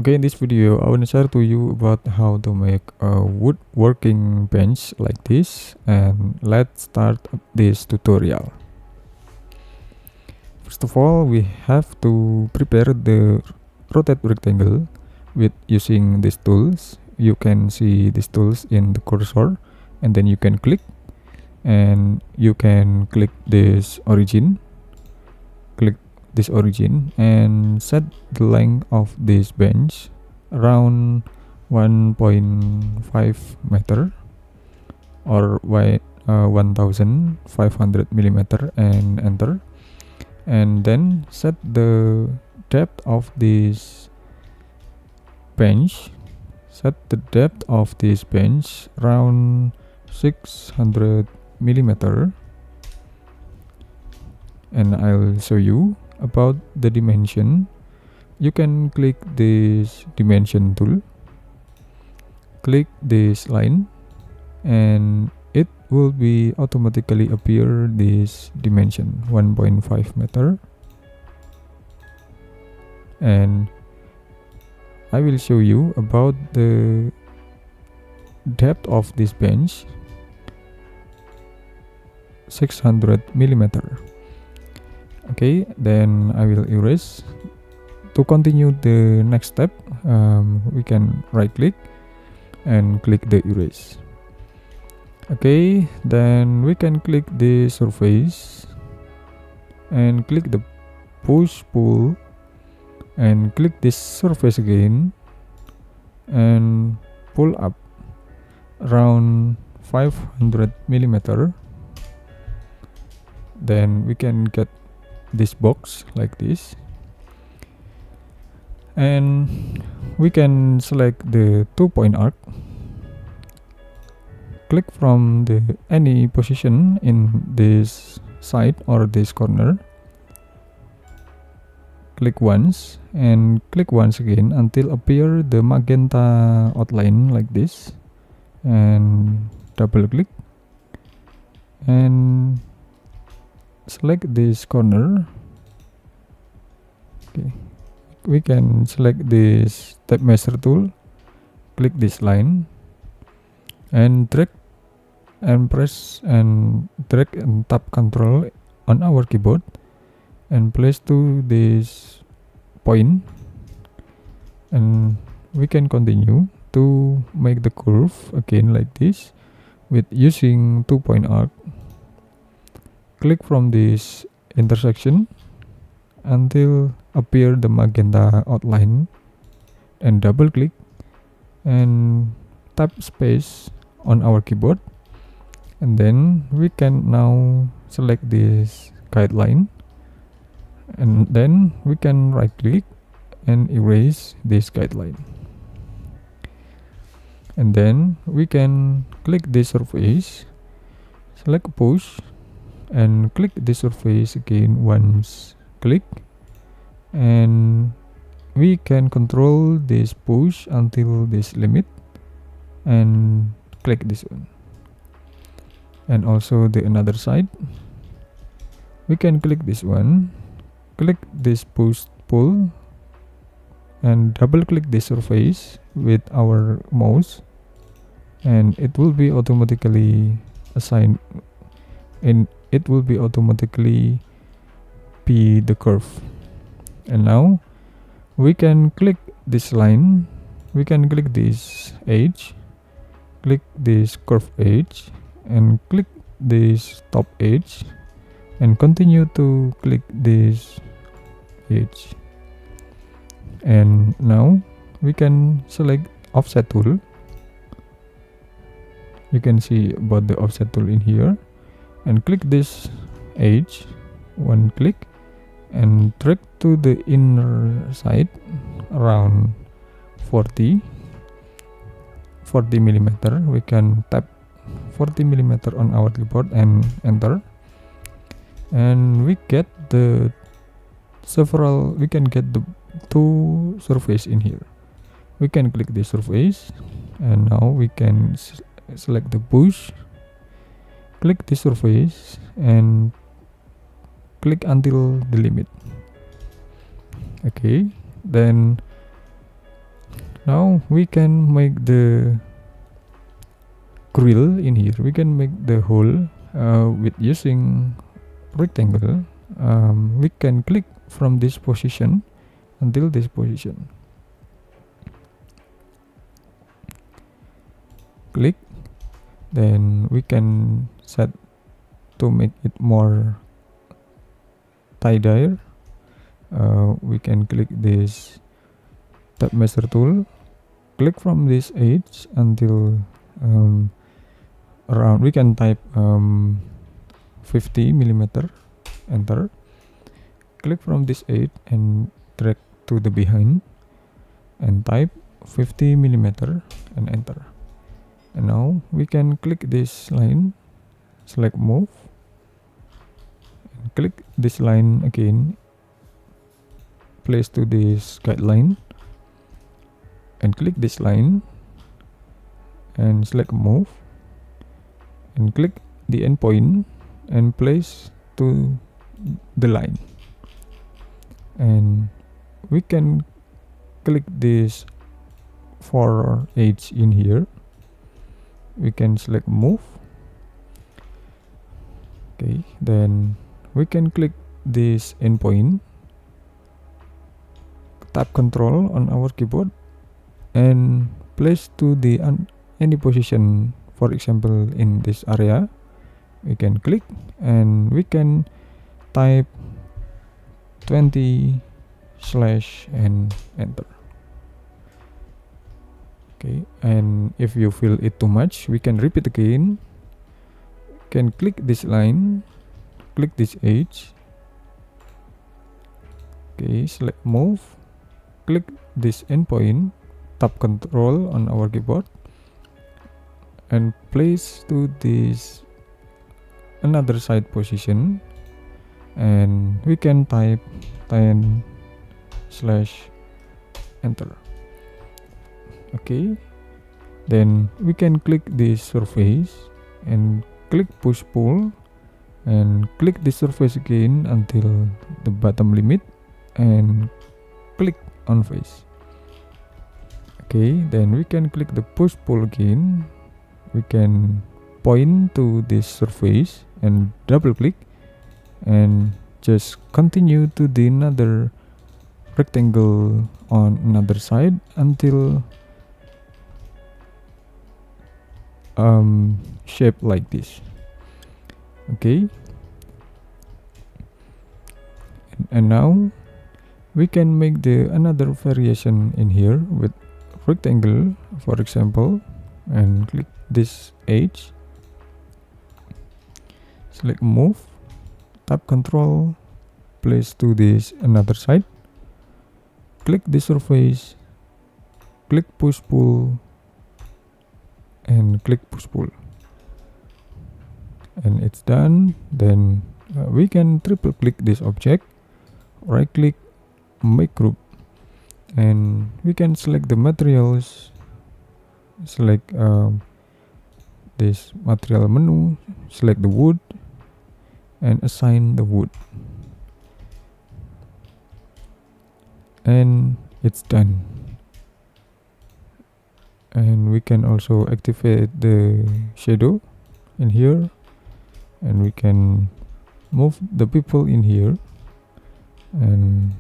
Okay, in this video, I want to share to you about how to make a woodworking bench like this, and let's start this tutorial. First of all, we have to prepare the rotate rectangle with using these tools. You can see these tools in the cursor, and then you can click, and you can click this origin, and set the length of this bench around 1.5 meter or 1500 millimeter, and enter. And then set the depth of this bench around 600 millimeter, and I'll show you about the dimension. You can click this dimension tool, click this line, and it will be automatically appear this dimension 1.5 meter. And I will show you about the depth of this bench, 600 millimeter. Okay, then I will erase. To continue the next step, we can right click and click the erase. Okay, then we can click the surface and click the push pull and click this surface again and pull up around 500 millimeter. Then we can get this box like this, and we can select the 2-point arc, click from any position in this side or this corner, click once and click once again until appear the magenta outline like this, and double click and select this corner. Okay, we can select this tape measure tool, click this line and drag and press and drag and tap control on our keyboard and place to this point, and we can continue to make the curve again like this with using 2-point arc. Click from this intersection until appear the magenta outline and double click and tap space on our keyboard, and then we can now select this guideline, and then we can right click and erase this guideline, and then we can click this surface, select push and click the surface again once, click, and we can control this push until this limit and click this one. And also the another side, we can click this one, click this push pull and double click this surface with our mouse, and it will be automatically assigned, and it will be automatically be the curve. And now we can click this line, we can click this edge, click this curve edge and click this top edge and continue to click this edge. And now we can select offset tool. You can see about the offset tool in here, and click this edge, one click and drag to the inner side around 40 millimeter. We can tap 40 millimeter on our keyboard and enter, and we get the two surface in here. We can click the surface, and now we can select the push, click the surface and click until the limit. Okay, then Now we can make the grill in here. We can make the hole with using rectangle. We can click from this position until this position. Click, then we can set to make it more tie-dye. We can click this tab measure tool, click from this edge until around, we can type 50 millimeter, enter, click from this edge and drag to the behind and type 50 millimeter and enter. And now we can click this line, select move, and click this line again, place to this guideline, and click this line and select move, and click the endpoint and place to the line. And we can click this for edge in here. We can select move. Okay, then we can click this endpoint, tap control on our keyboard and place to the any position. For example, in this area we can click and we can type 20 slash and enter. Okay, and if you feel it too much, we can repeat again. Can click this line, click this edge. Okay, select move, click this endpoint, tap control on our keyboard and place to this another side position, and we can type 10 slash enter. Okay, then we can click this surface and click push pull and click this surface again until the bottom limit and click on face. Okay, then we can click the push pull again. We can point to this surface and double click and just continue to the another rectangle on another side until shape like this. Okay, and now we can make the another variation in here with rectangle, for example, and click this edge, select move, tap control, place to this another side, click the surface, click push pull and click push pull, and it's done. Then we can triple click this object, right click, make group, and we can select the materials, select this material menu, select the wood and assign the wood, and it's done. And we can also activate the shadow in here, and we can move the people in here, and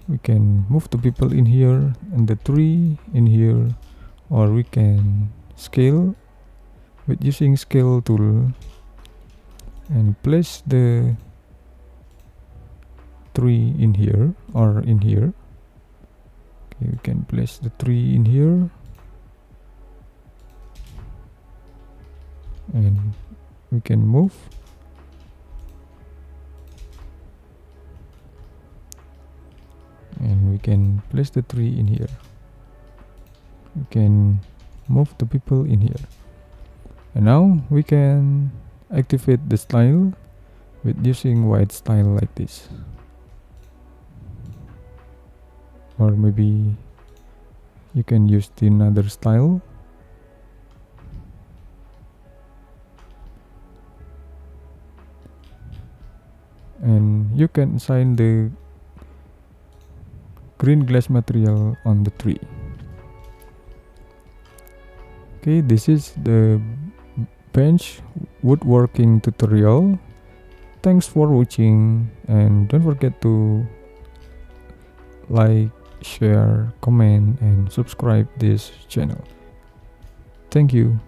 we can move the people in here and the tree in here, or we can scale with using scale tool and place the tree in here or in here. Okay, we can place the tree in here, and we can move, and we can place the tree in here. We can move the people in here, and now we can activate the style with using white style like this. Or maybe you can use the another style. And you can assign the green glass material on the tree. Okay, this is the bench woodworking tutorial. Thanks for watching, and don't forget to like, share, comment, and subscribe this channel. Thank you.